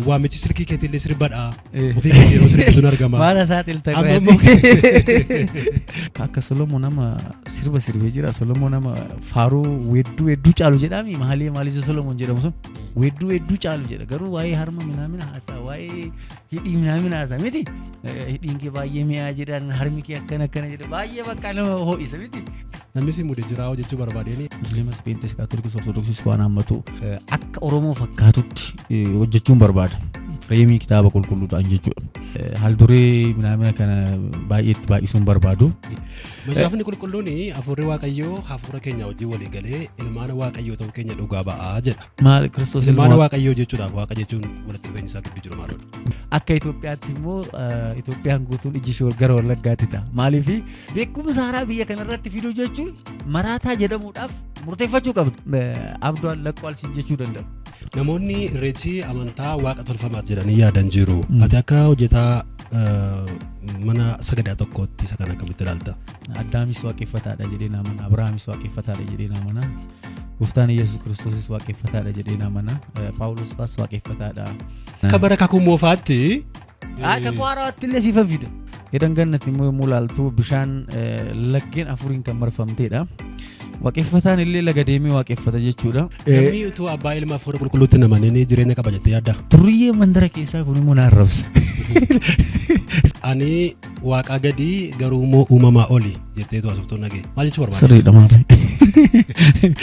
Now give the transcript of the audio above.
waamichi silkii keetillee sirbadha. Ofii keetii yeroo sirbituun argama. Maala saaxilta Amma immoo akka Solomoon nama sirba sirbee jira. Solomoon nama faaruu wedduu caalu jedhami. Maaliif Solomoon jedhamu sun wedduu caalu jedha. Garuu waa'ee harma minaamina haasaa, waa'ee hidhii minaamina haasaa miti. Hidhiin kee baay'ee mi'aa jedhan, harmi kee akkana jedha. Baay'ee bakka nama ho'isa miti. namni si mude jiraa hojjechuu barbaadeen Musliimas, Peentees, Kaatolikis, Ortodoksiis waan hammatu akka Oromoo fakkaatutti hojjechuun barbaada. Fireemii kitaaba qulqulluudhaan jechuudha. Haalduree minaamina kana baay'eetti baay'isuun barbaadu. Macaafni qulqulluun hafuurri Waaqayyoo hafuura keenya wajjin walii galee ilmaan Waaqayyoo ta'uu keenya dhugaa ba'aa jedha. Maal Kiristoos Ilmaan Waaqayyoo jechuudhaaf Waaqa jechuun walitti dhufeenyi isaa gidduu jiru maalidha? akka Itoophiyaatti immoo Itoophiyaan guutuun ijji ishee gara Wallaggaatti ta'a. Maaliif beekumsa haaraa biyya kanarratti fiduu jechuun maraataa jedhamuudhaaf murteeffachuu qabdu. Abdu'aal Laqqwaal siin jechuu danda'u. Namoonni irreechi amantaa waaqa tolfamaati jedhanii yaadan jiru. Ati akka hojjetaa mana sagadaa tokkootti isa kana akkamitti ilaalta? Addaamis waaqeffataadha jedhee namana. Abrahaamis waaqeffataadha jedhee namana. Gooftaan Yesuus Kiristoosis waaqeffataadha jedhee namana. Paawulos faas waaqeffataadha. Akka bara kakuu moofaatti Kakuu haaraatti illee siifan fida. Eddan gannatti immoo yommuu ilaaltu bishaan laggeen afuriin kan marfamteedha. Waaqeffataan illee laga deemee waaqeffata jechuudha. namni utuu abbaa ilma hafuura qulqulluutti namananii jireenya qaba jettee yaadda? Turriyyee mandara keessaa kun immoo naan rabsa. Ani waaqaa gadii garuu immoo uumamaa oli jetteetu asoftoon nagee. Maal jechuu barbaadda? Sirriidha maali?